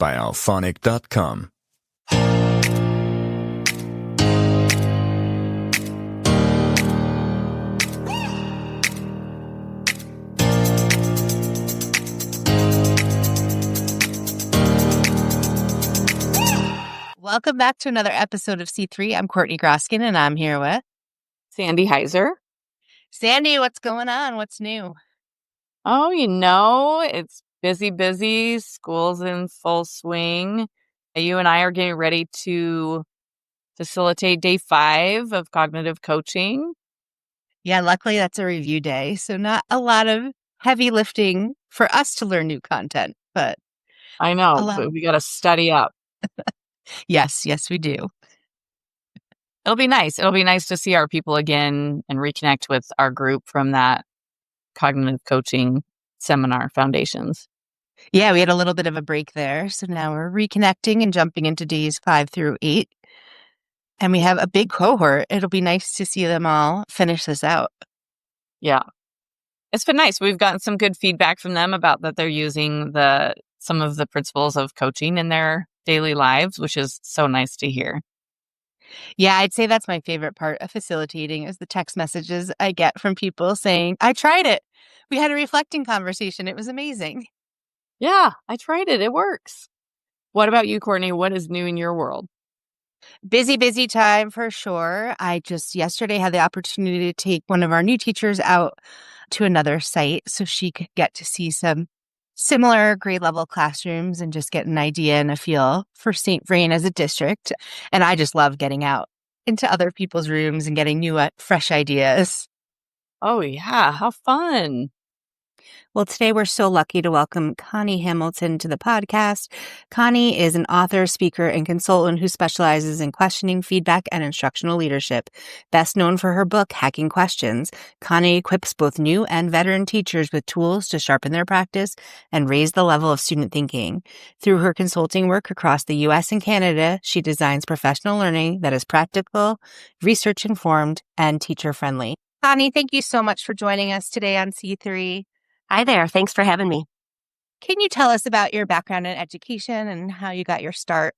by alphonic.com. Welcome back to another episode of C3. I'm Courtney Groskin, and I'm here with Sandy Heiser. Sandy, what's going on? What's new? Oh, it's busy. School's in full swing. You and I are getting ready to facilitate day 5 of cognitive coaching. Yeah, luckily that's a review day, so not a lot of heavy lifting for us to learn new content, but I know, but we got to study up. Yes, we do. It'll be nice. It'll be nice to see our people again and reconnect with our group from that cognitive coaching seminar, Foundations. Yeah, we had a little bit of a break there, so now we're reconnecting and jumping into days 5 through 8. And we have a big cohort. It'll be nice to see them all finish this out. Yeah. It's been nice. We've gotten some good feedback from them about that they're using some of the principles of coaching in their daily lives, which is so nice to hear. Yeah, I'd say that's my favorite part of facilitating is the text messages I get from people saying, I tried it. We had a reflecting conversation. It was amazing. Yeah, I tried it. It works. What about you, Courtney? What is new in your world? Busy time for sure. I just yesterday had the opportunity to take one of our new teachers out to another site so she could get to see some similar grade level classrooms and just get an idea and a feel for St. Vrain as a district. And I just love getting out into other people's rooms and getting new, fresh ideas. Oh, yeah. How fun. Well, today we're so lucky to welcome Connie Hamilton to the podcast. Connie is an author, speaker, and consultant who specializes in questioning, feedback, and instructional leadership. Best known for her book, Hacking Questions, Connie equips both new and veteran teachers with tools to sharpen their practice and raise the level of student thinking. Through her consulting work across the U.S. and Canada, she designs professional learning that is practical, research-informed, and teacher-friendly. Connie, thank you so much for joining us today on C3. Hi there. Thanks for having me. Can you tell us about your background in education and how you got your start?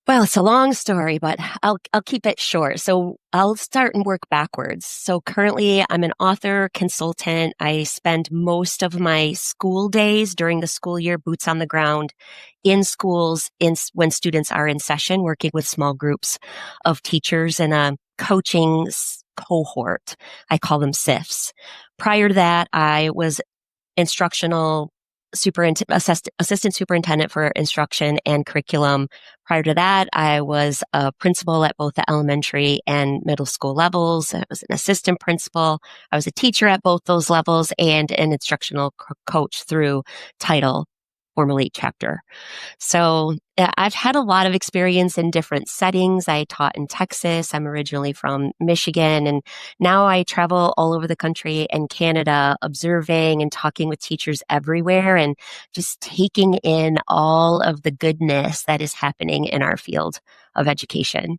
Well, it's a long story, but I'll keep it short. So I'll start and work backwards. So currently I'm an author, consultant. I spend most of my school days during the school year, boots on the ground in schools when students are in session, working with small groups of teachers in a coaching cohort. I call them SIFs. Prior to that, I was instructional assistant superintendent for instruction and curriculum. Prior to that, I was a principal at both the elementary and middle school levels. I was an assistant principal. I was a teacher at both those levels and an instructional coach through Title, formerly chapter. So I've had a lot of experience in different settings. I taught in Texas. I'm originally from Michigan, and now I travel all over the country and Canada, observing and talking with teachers everywhere and just taking in all of the goodness that is happening in our field of education.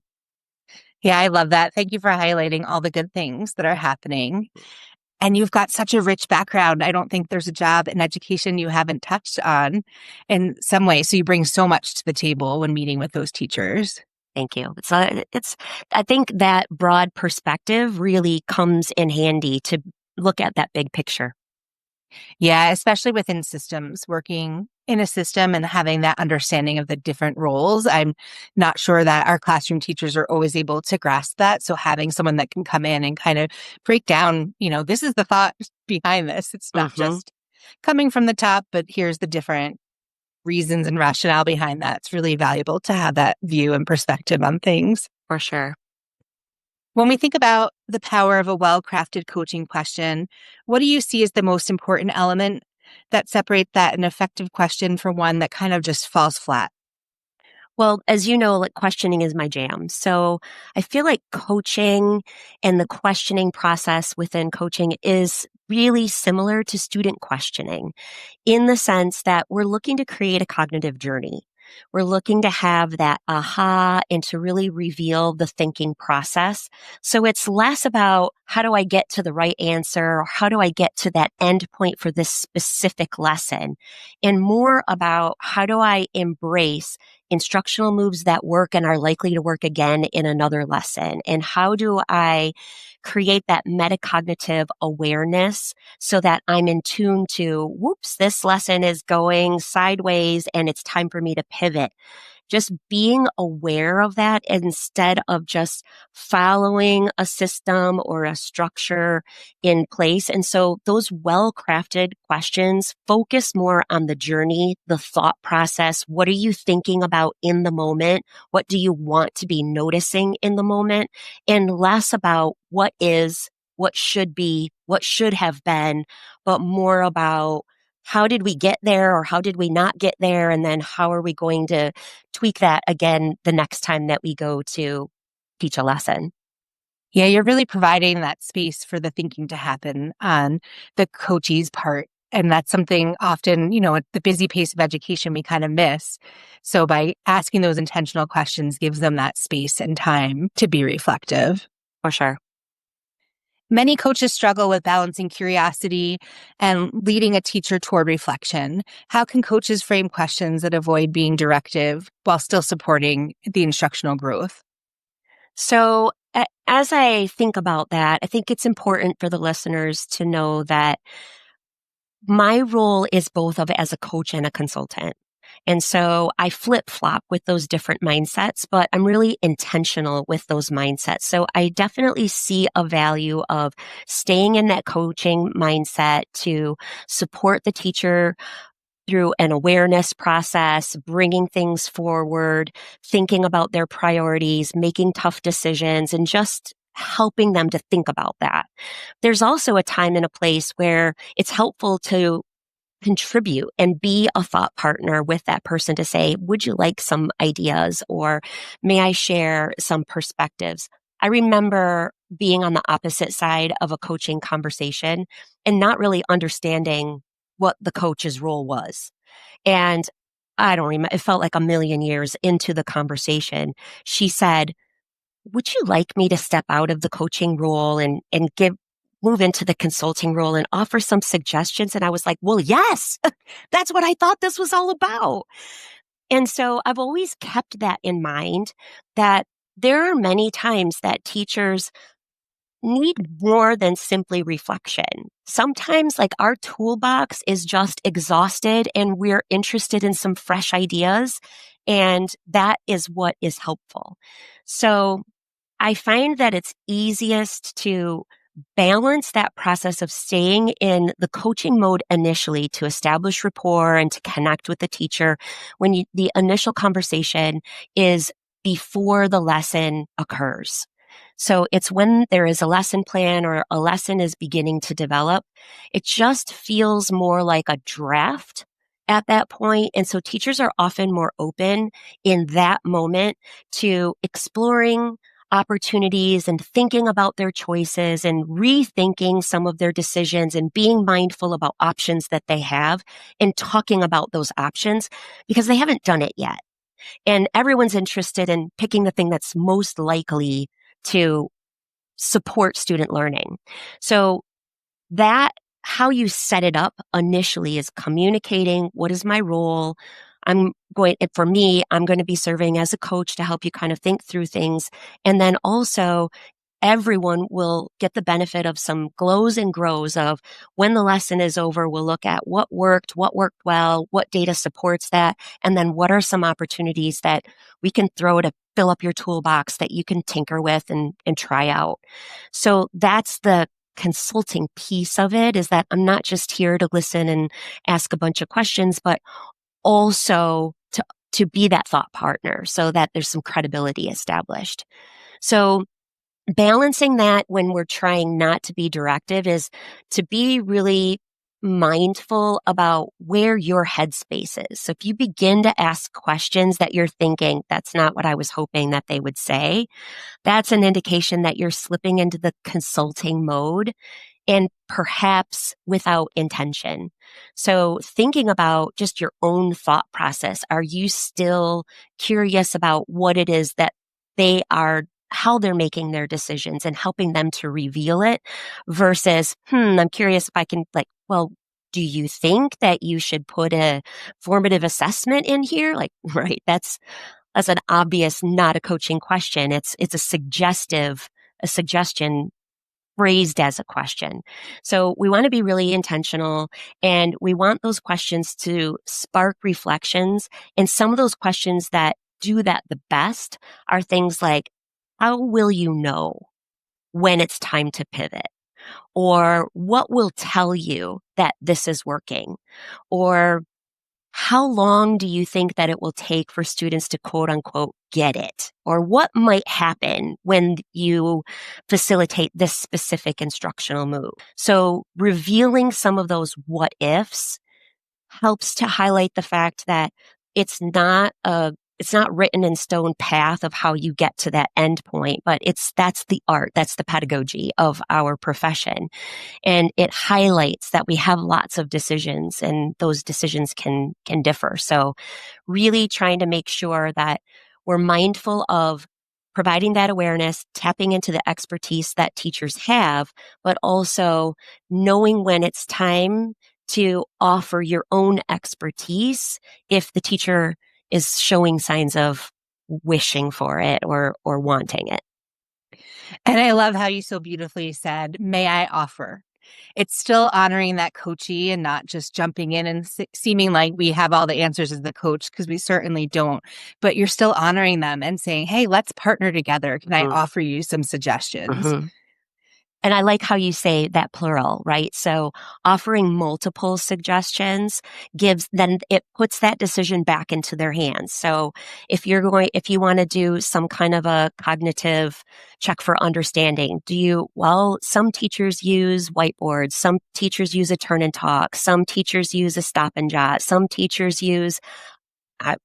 Yeah, I love that. Thank you for highlighting all the good things that are happening. And you've got such a rich background. I don't think there's a job in education you haven't touched on in some way. So you bring so much to the table when meeting with those teachers. Thank you. I think that broad perspective really comes in handy to look at that big picture. Yeah, especially within systems, working in a system and having that understanding of the different roles. I'm not sure that our classroom teachers are always able to grasp that. So having someone that can come in and kind of break down, this is the thought behind this. It's not just coming from the top, but here's the different reasons and rationale behind that. It's really valuable to have that view and perspective on things. For sure. When we think about the power of a well-crafted coaching question, what do you see as the most important element that separate that an effective question from one that kind of just falls flat? Well, as you know, questioning is my jam. So I feel like coaching and the questioning process within coaching is really similar to student questioning in the sense that we're looking to create a cognitive journey. We're looking to have that aha and to really reveal the thinking process. So it's less about how do I get to the right answer or how do I get to that end point for this specific lesson, and more about how do I embrace instructional moves that work and are likely to work again in another lesson, and how do I create that metacognitive awareness so that I'm in tune to, whoops, this lesson is going sideways and it's time for me to pivot. Just being aware of that instead of just following a system or a structure in place. And so those well-crafted questions focus more on the journey, the thought process. What are you thinking about in the moment? What do you want to be noticing in the moment? And less about what is, what should be, what should have been, but more about how did we get there or how did we not get there? And then how are we going to tweak that again the next time that we go to teach a lesson? Yeah, you're really providing that space for the thinking to happen on the coachee's part. And that's something often, at the busy pace of education, we kind of miss. So by asking those intentional questions gives them that space and time to be reflective. For sure. Many coaches struggle with balancing curiosity and leading a teacher toward reflection. How can coaches frame questions that avoid being directive while still supporting the instructional growth? So as I think about that, I think it's important for the listeners to know that my role is both of as a coach and a consultant. And so I flip-flop with those different mindsets, but I'm really intentional with those mindsets. So I definitely see a value of staying in that coaching mindset to support the teacher through an awareness process, bringing things forward, thinking about their priorities, making tough decisions, and just helping them to think about that. There's also a time and a place where it's helpful to contribute and be a thought partner with that person to say, would you like some ideas or may I share some perspectives? I remember being on the opposite side of a coaching conversation and not really understanding what the coach's role was. And I don't remember, it felt like a million years into the conversation. She said, would you like me to step out of the coaching role and move into the consulting role and offer some suggestions? And I was like, well, yes, that's what I thought this was all about. And so I've always kept that in mind, that there are many times that teachers need more than simply reflection. Sometimes like our toolbox is just exhausted and we're interested in some fresh ideas. And that is what is helpful. So I find that it's easiest to balance that process of staying in the coaching mode initially to establish rapport and to connect with the teacher when the initial conversation is before the lesson occurs. So it's when there is a lesson plan or a lesson is beginning to develop. It just feels more like a draft at that point. And so teachers are often more open in that moment to exploring opportunities and thinking about their choices and rethinking some of their decisions and being mindful about options that they have and talking about those options because they haven't done it yet. And everyone's interested in picking the thing that's most likely to support student learning. So that how you set it up initially is communicating what is my role. For me, I'm going to be serving as a coach to help you kind of think through things. And then also everyone will get the benefit of some glows and grows of when the lesson is over, we'll look at what worked well, what data supports that, and then what are some opportunities that we can throw to fill up your toolbox that you can tinker with and try out. So that's the consulting piece of it, is that I'm not just here to listen and ask a bunch of questions, but also to be that thought partner so that there's some credibility established. So balancing that when we're trying not to be directive is to be really mindful about where your headspace is. So if you begin to ask questions that you're thinking, that's not what I was hoping that they would say, that's an indication that you're slipping into the consulting mode. and perhaps without intention. So thinking about just your own thought process, are you still curious about what it is that they are, how they're making their decisions and helping them to reveal it versus, I'm curious if I can well, do you think that you should put a formative assessment in here? Right. That's an obvious, not a coaching question. It's a suggestion phrased as a question. So we want to be really intentional, and we want those questions to spark reflections. And some of those questions that do that the best are things like, how will you know when it's time to pivot? Or what will tell you that this is working? Or how long do you think that it will take for students to quote unquote get it? Or what might happen when you facilitate this specific instructional move? So revealing some of those what ifs helps to highlight the fact that it's not written in stone path of how you get to that end point, but that's the art, that's the pedagogy of our profession. And it highlights that we have lots of decisions, and those decisions can differ. So really trying to make sure that we're mindful of providing that awareness, tapping into the expertise that teachers have, but also knowing when it's time to offer your own expertise if the teacher is showing signs of wishing for it or wanting it. And I love how you so beautifully said, may I offer? It's still honoring that coachee and not just jumping in and seeming like we have all the answers as the coach, because we certainly don't. But you're still honoring them and saying, hey, let's partner together. Can I offer you some suggestions? And I like how you say that plural, right? So offering multiple suggestions then it puts that decision back into their hands. So if you want to do some kind of a cognitive check for understanding, some teachers use whiteboards, some teachers use a turn and talk, some teachers use a stop and jot, some teachers use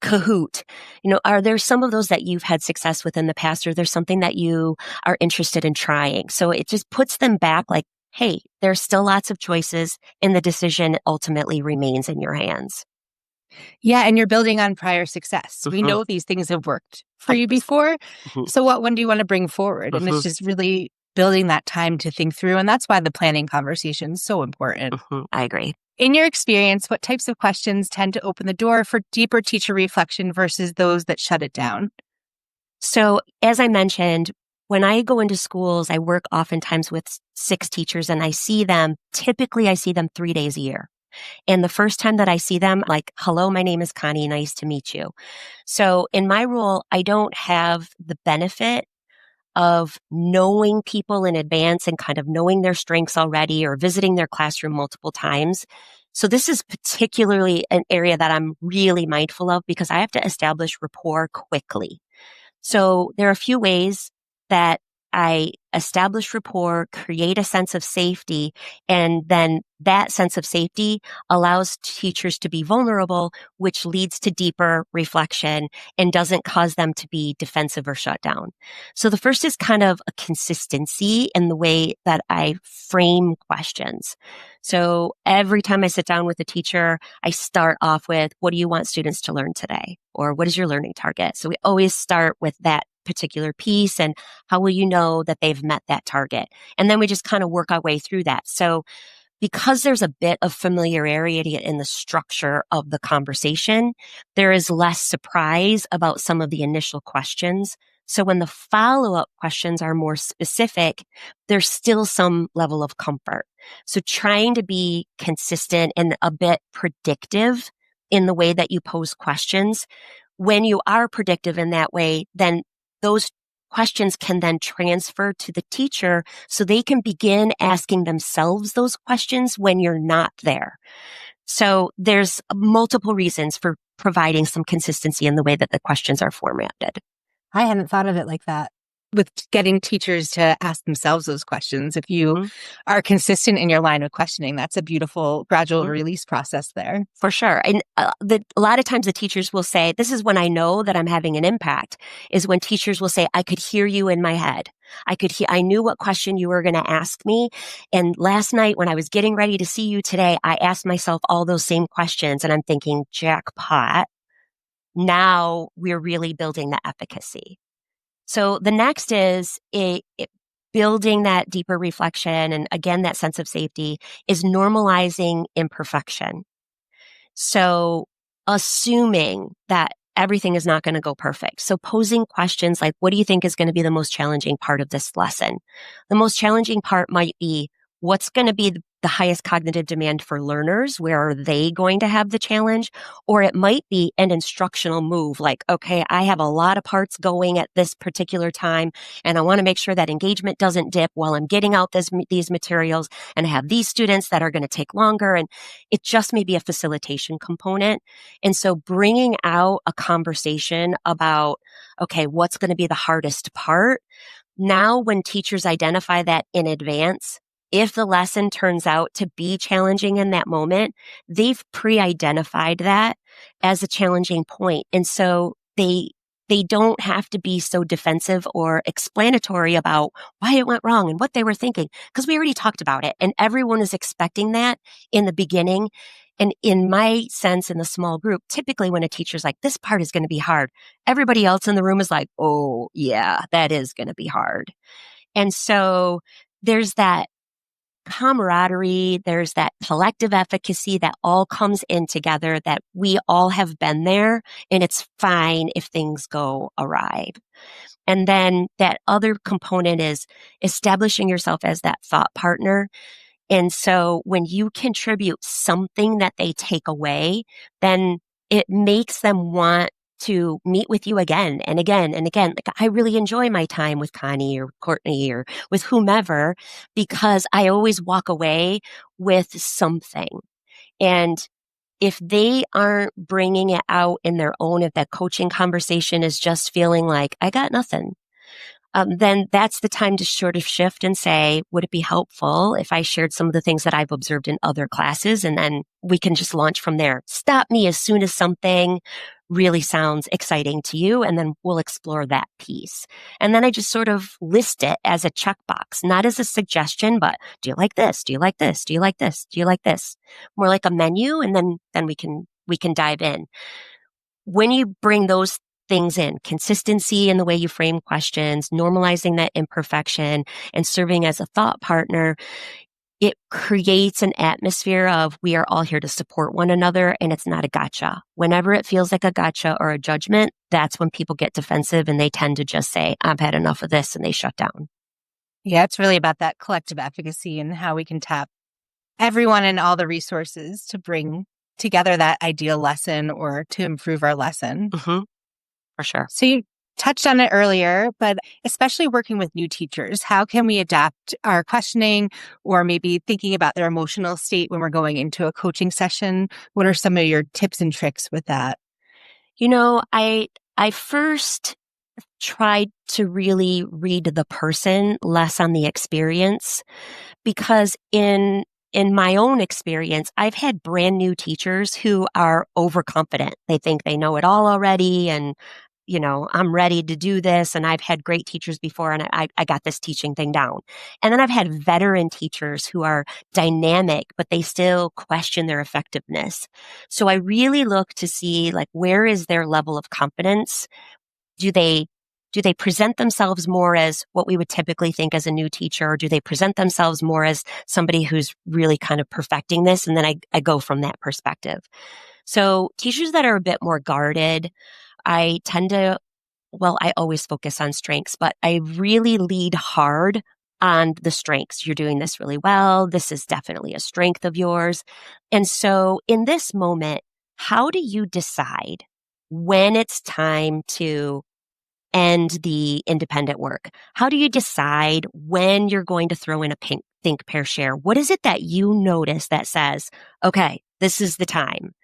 Kahoot. Are there some of those that you've had success with in the past, or there's something that you are interested in trying? So it just puts them back like, hey, there's still lots of choices, and the decision ultimately remains in your hands. Yeah, and you're building on prior success. We know these things have worked for you before. So what one do you want to bring forward? And it's just really building that time to think through. And that's why the planning conversation is so important. I agree. In your experience, what types of questions tend to open the door for deeper teacher reflection versus those that shut it down? So as I mentioned, when I go into schools, I work oftentimes with 6 teachers, and typically I see them 3 days a year. And the first time that I see them, like, hello, my name is Connie, nice to meet you. So in my role, I don't have the benefit of knowing people in advance and kind of knowing their strengths already or visiting their classroom multiple times. So this is particularly an area that I'm really mindful of because I have to establish rapport quickly. So there are a few ways that I establish rapport, create a sense of safety, and then that sense of safety allows teachers to be vulnerable, which leads to deeper reflection and doesn't cause them to be defensive or shut down. So the first is kind of a consistency in the way that I frame questions. So every time I sit down with a teacher, I start off with, what do you want students to learn today? Or what is your learning target? So we always start with that particular piece, and how will you know that they've met that target? And then we just kind of work our way through that. So because there's a bit of familiarity in the structure of the conversation, there is less surprise about some of the initial questions. So when the follow-up questions are more specific, there's still some level of comfort. So trying to be consistent and a bit predictive in the way that you pose questions. When you are predictive in that way, then those questions can then transfer to the teacher so they can begin asking themselves those questions when you're not there. So there's multiple reasons for providing some consistency in the way that the questions are formatted. I hadn't thought of it like that. with getting teachers to ask themselves those questions. If you are consistent in your line of questioning, that's a beautiful gradual release process there. For sure. And a lot of times the teachers will say, this is when I know that I'm having an impact, is when teachers will say, I could hear you in my head. I knew what question you were going to ask me. And last night when I was getting ready to see you today, I asked myself all those same questions and I'm thinking, jackpot. Now we're really building the efficacy. So the next is building that deeper reflection. And again, that sense of safety is normalizing imperfection. So assuming that everything is not going to go perfect. So posing questions like, what do you think is going to be the most challenging part of this lesson? The most challenging part might be, what's going to be the highest cognitive demand for learners? Where are they going to have the challenge? Or it might be an instructional move like, okay, I have a lot of parts going at this particular time, and I want to make sure that engagement doesn't dip while I'm getting out these materials, and I have these students that are going to take longer. And it just may be a facilitation component. And so bringing out a conversation about, okay, what's going to be the hardest part? Now, when teachers identify that in advance, if the lesson turns out to be challenging in that moment, they've pre-identified that as a challenging point. And so they don't have to be so defensive or explanatory about why it went wrong and what they were thinking, because we already talked about it. And everyone is expecting that in the beginning. And in my sense, in the small group, typically when a teacher's like, this part is going to be hard, everybody else in the room is like, oh, yeah, that is going to be hard. And so there's that camaraderie, there's that collective efficacy that all comes in together, that we all have been there, and it's fine if things go awry. And then that other component is establishing yourself as that thought partner. And so when you contribute something that they take away, then it makes them want to meet with you again and again and again. Like, I really enjoy my time with Connie or Courtney or with whomever, because I always walk away with something. And if they aren't bringing it out in their own, if that coaching conversation is just feeling like, I got nothing, then that's the time to sort of shift and say, would it be helpful if I shared some of the things that I've observed in other classes? And then we can just launch from there. Stop me as soon as something really sounds exciting to you, and then we'll explore that piece. And then I just sort of list it as a checkbox, not as a suggestion, but do you like this? Do you like this? Do you like this? Do you like this? More like a menu, and then we can dive in. When you bring those things in, consistency in the way you frame questions, normalizing that imperfection, and serving as a thought partner, it creates an atmosphere of we are all here to support one another, and it's not a gotcha. Whenever it feels like a gotcha or a judgment, that's when people get defensive and they tend to just say, I've had enough of this, and they shut down. Yeah, it's really about that collective efficacy and how we can tap everyone and all the resources to bring together that ideal lesson or to improve our lesson. For sure. So you touched on it earlier, but especially working with new teachers, how can we adapt our questioning or maybe thinking about their emotional state when we're going into a coaching session? What are some of your tips and tricks with that? You know, I first tried to really read the person, less on the experience, because in my own experience, I've had brand new teachers who are overconfident. They think they know it all already, and you know, I'm ready to do this. And I've had great teachers before, and I got this teaching thing down. And then I've had veteran teachers who are dynamic, but they still question their effectiveness. So I really look to see, like, where is their level of confidence? Do they present themselves more as what we would typically think as a new teacher, or do they present themselves more as somebody who's really kind of perfecting this? And then I go from that perspective. So teachers that are a bit more guarded, I always focus on strengths, but I really lead hard on the strengths. You're doing this really well. This is definitely a strength of yours. And so in this moment, how do you decide when it's time to end the independent work? How do you decide when you're going to throw in a think, pair, share? What is it that you notice that says, okay, this is the time?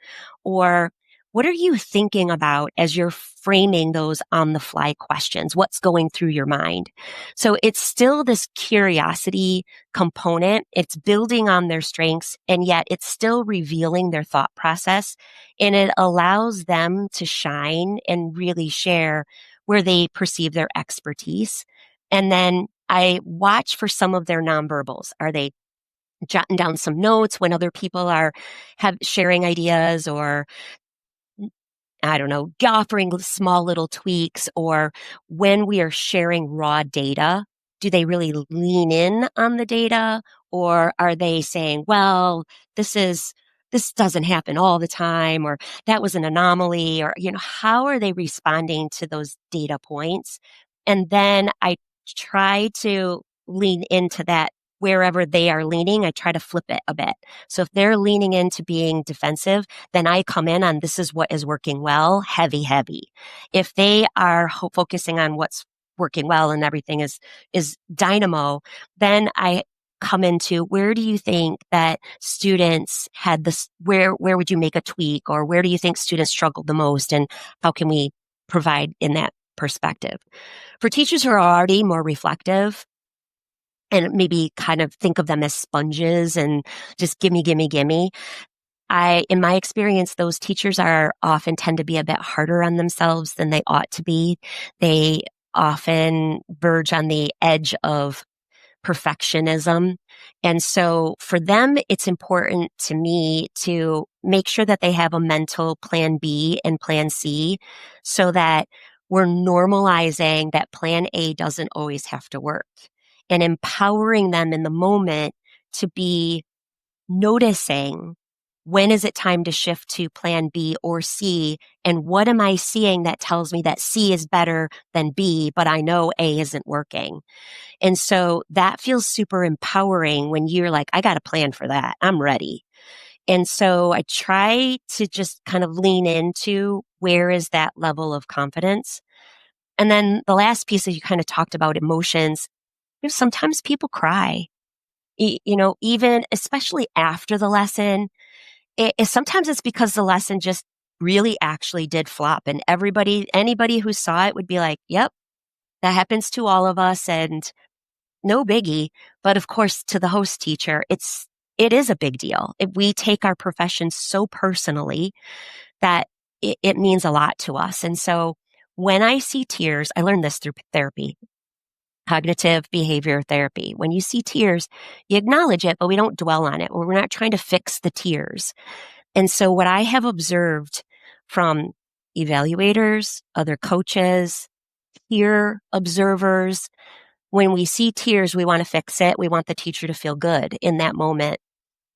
Or what are you thinking about as you're framing those on the fly questions? What's going through your mind? So it's still this curiosity component. It's building on their strengths, and yet it's still revealing their thought process. And it allows them to shine and really share where they perceive their expertise. And then I watch for some of their nonverbals. Are they jotting down some notes when other people are sharing ideas, or I don't know, offering small little tweaks, or when we are sharing raw data, do they really lean in on the data, or are they saying, well, this doesn't happen all the time, or that was an anomaly, or, how are they responding to those data points? And then I try to lean into that. Wherever they are leaning, I try to flip it a bit. So if they're leaning into being defensive, then I come in on this is what is working well, heavy, heavy. If they are focusing on what's working well and everything is dynamo, then I come into where do you think that students had this, where would you make a tweak, or where do you think students struggled the most, and how can we provide in that perspective? For teachers who are already more reflective, and maybe kind of think of them as sponges and just gimme, gimme, gimme. In my experience, those teachers often tend to be a bit harder on themselves than they ought to be. They often verge on the edge of perfectionism. And so for them, it's important to me to make sure that they have a mental plan B and plan C, so that we're normalizing that plan A doesn't always have to work, and empowering them in the moment to be noticing, when is it time to shift to plan B or C, and what am I seeing that tells me that C is better than B, but I know A isn't working. And so that feels super empowering when you're like, I got a plan for that. I'm ready. And so I try to just kind of lean into where is that level of confidence. And then the last piece that you kind of talked about, emotions. Sometimes people cry, even especially after the lesson. Sometimes it's because the lesson just really actually did flop, and anybody who saw it would be like, yep, that happens to all of us, and no biggie. But of course, to the host teacher, it is a big deal. We take our profession so personally that it means a lot to us. And so when I see tears, I learned this through therapy. Cognitive behavior therapy. When you see tears, you acknowledge it, but we don't dwell on it. We're not trying to fix the tears. And so what I have observed from evaluators, other coaches, peer observers, when we see tears, we want to fix it. We want the teacher to feel good in that moment.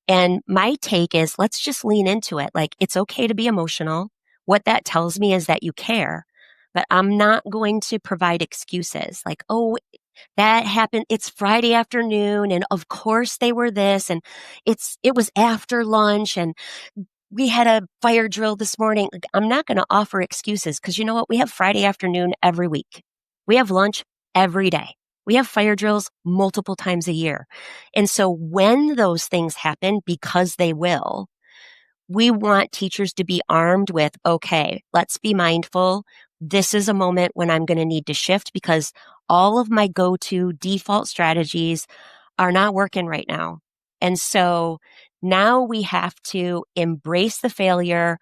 And my take is, let's just lean into it. Like, it's okay to be emotional. What that tells me is that you care, but I'm not going to provide excuses like, oh, that happened. It's Friday afternoon, and of course they were this, and it was after lunch, and we had a fire drill this morning. Like, I'm not going to offer excuses, because you know what? We have Friday afternoon every week. We have lunch every day. We have fire drills multiple times a year. And so when those things happen, because they will, we want teachers to be armed with, okay, let's be mindful. This is a moment when I'm going to need to shift, because all of my go-to default strategies are not working right now. And so now we have to embrace the failure,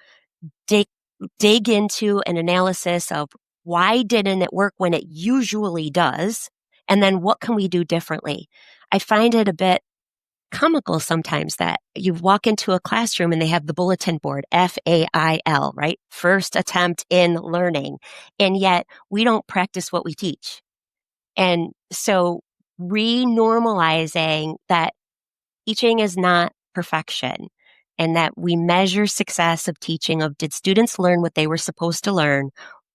dig into an analysis of why didn't it work when it usually does, and then what can we do differently? I find it a bit comical sometimes that you walk into a classroom and they have the bulletin board, FAIL, right? First attempt in learning. And yet we don't practice what we teach. And so renormalizing that teaching is not perfection, and that we measure success of teaching of, did students learn what they were supposed to learn,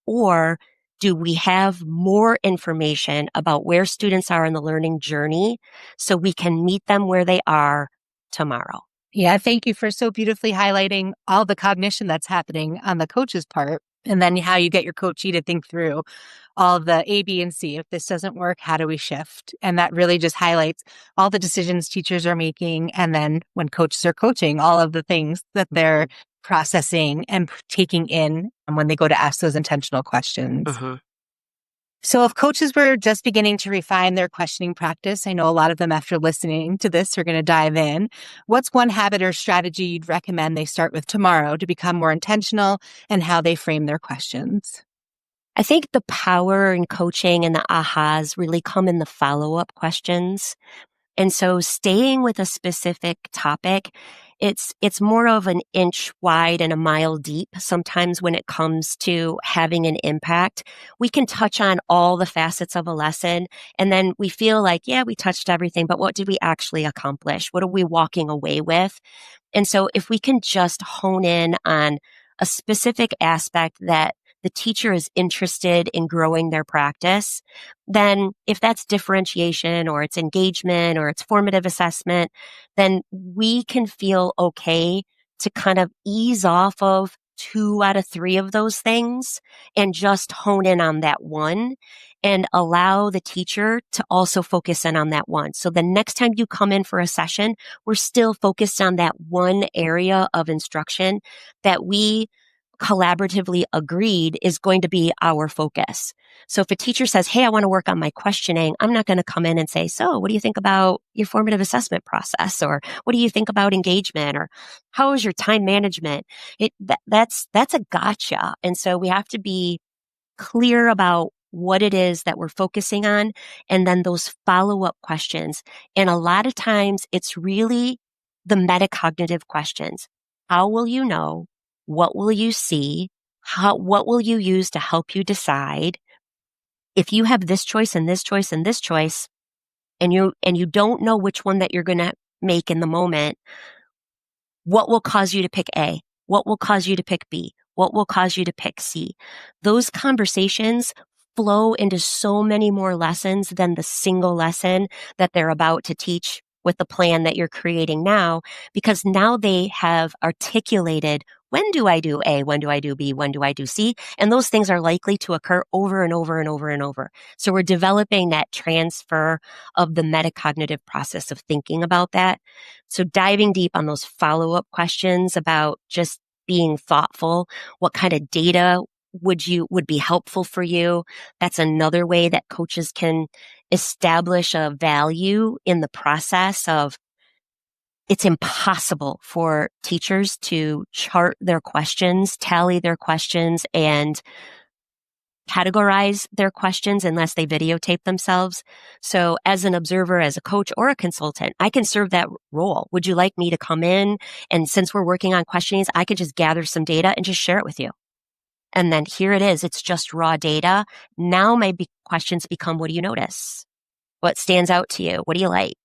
or do we have more information about where students are in the learning journey so we can meet them where they are tomorrow? Yeah, thank you for so beautifully highlighting all the cognition that's happening on the coach's part, and then how you get your coachee to think through all the A, B, and C. If this doesn't work, how do we shift? And that really just highlights all the decisions teachers are making. And then when coaches are coaching, all of the things that they're processing and taking in when they go to ask those intentional questions. Mm-hmm. So if coaches were just beginning to refine their questioning practice, I know a lot of them after listening to this are going to dive in. What's one habit or strategy you'd recommend they start with tomorrow to become more intentional in how they frame their questions? I think the power in coaching and the ahas really come in the follow-up questions. And so staying with a specific topic, it's more of an inch wide and a mile deep. Sometimes when it comes to having an impact, we can touch on all the facets of a lesson. And then we feel like, yeah, we touched everything, but what did we actually accomplish? What are we walking away with? And so if we can just hone in on a specific aspect that the teacher is interested in growing their practice, then if that's differentiation or it's engagement or it's formative assessment, then we can feel okay to kind of ease off of 2 out of 3 of those things and just hone in on that one and allow the teacher to also focus in on that one. So the next time you come in for a session, we're still focused on that one area of instruction that we collaboratively agreed is going to be our focus. So if a teacher says, hey, I want to work on my questioning, I'm not going to come in and say, so what do you think about your formative assessment process? Or what do you think about engagement? Or how is your time management? That's a gotcha. And so we have to be clear about what it is that we're focusing on and then those follow-up questions. And a lot of times it's really the metacognitive questions. How will you know? What will you see? What will you use to help you decide? If you have this choice and this choice and this choice, and you don't know which one that you're going to make in the moment, what will cause you to pick A? What will cause you to pick B? What will cause you to pick C? Those conversations flow into so many more lessons than the single lesson that they're about to teach with the plan that you're creating now, because now they have articulated, when do I do A? When do I do B? When do I do C? And those things are likely to occur over and over and over and over. So we're developing that transfer of the metacognitive process of thinking about that. So diving deep on those follow-up questions about just being thoughtful, what kind of data would be helpful for you. That's another way that coaches can establish a value in the process of, it's impossible for teachers to chart their questions, tally their questions, and categorize their questions unless they videotape themselves. So as an observer, as a coach or a consultant, I can serve that role. Would you like me to come in? And since we're working on questionings, I could just gather some data and just share it with you. And then here it is. It's just raw data. Now my questions become, what do you notice? What stands out to you? What do you like?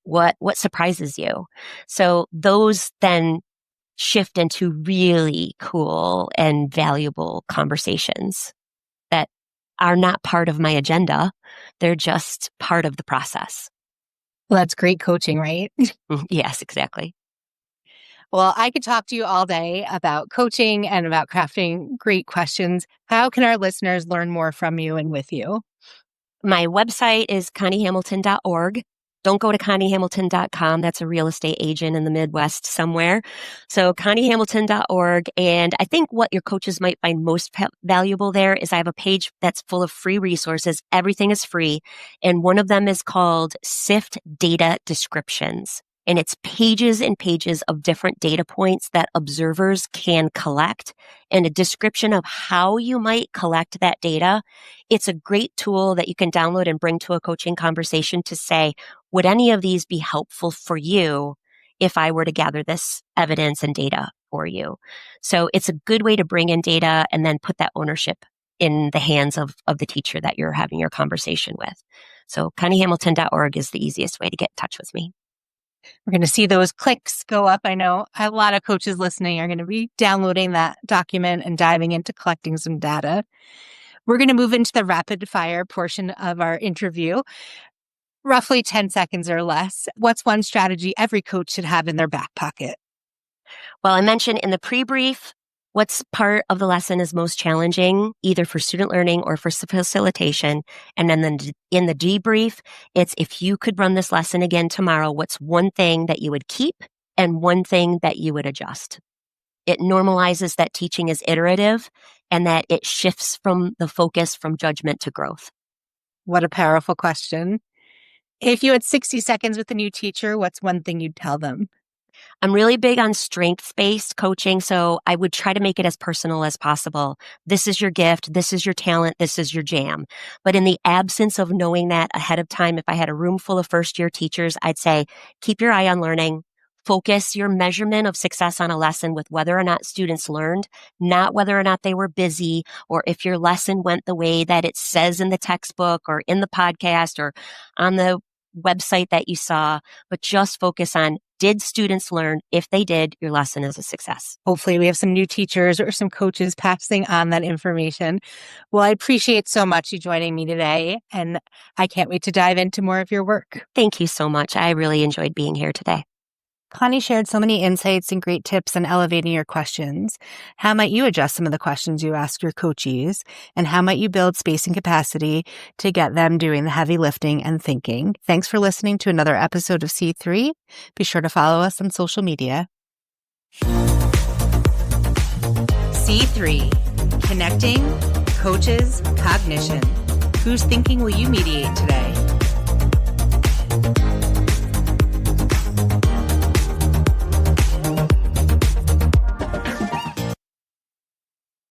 What surprises you? So those then shift into really cool and valuable conversations that are not part of my agenda. They're just part of the process. Well, that's great coaching, right? Yes, exactly. Well, I could talk to you all day about coaching and about crafting great questions. How can our listeners learn more from you and with you? My website is conniehamilton.org. Don't go to conniehamilton.com. That's a real estate agent in the Midwest somewhere. So conniehamilton.org. And I think what your coaches might find most valuable there is I have a page that's full of free resources. Everything is free. And one of them is called SIFT Data Descriptions. And it's pages and pages of different data points that observers can collect and a description of how you might collect that data. It's a great tool that you can download and bring to a coaching conversation to say, would any of these be helpful for you if I were to gather this evidence and data for you? So it's a good way to bring in data and then put that ownership in the hands of the teacher that you're having your conversation with. So conniehamilton.org is the easiest way to get in touch with me. We're going to see those clicks go up. I know a lot of coaches listening are going to be downloading that document and diving into collecting some data. We're going to move into the rapid fire portion of our interview, roughly 10 seconds or less. What's one strategy every coach should have in their back pocket? Well, I mentioned in the pre-brief, what's part of the lesson is most challenging, either for student learning or for facilitation. And then in the debrief, it's if you could run this lesson again tomorrow, what's one thing that you would keep and one thing that you would adjust? It normalizes that teaching is iterative and that it shifts from the focus from judgment to growth. What a powerful question. If you had 60 seconds with a new teacher, what's one thing you'd tell them? I'm really big on strengths-based coaching, so I would try to make it as personal as possible. This is your gift, this is your talent, this is your jam. But in the absence of knowing that ahead of time, if I had a room full of first-year teachers, I'd say, keep your eye on learning. Focus your measurement of success on a lesson with whether or not students learned, not whether or not they were busy, or if your lesson went the way that it says in the textbook or in the podcast or on the website that you saw, but just focus on, did students learn? If they did, your lesson is a success. Hopefully we have some new teachers or some coaches passing on that information. Well, I appreciate so much you joining me today, and I can't wait to dive into more of your work. Thank you so much. I really enjoyed being here today. Connie shared so many insights and great tips on elevating your questions. How might you adjust some of the questions you ask your coachees? And how might you build space and capacity to get them doing the heavy lifting and thinking? Thanks for listening to another episode of C3. Be sure to follow us on social media. C3, Connecting, Coaches, Cognition. Whose thinking will you mediate today?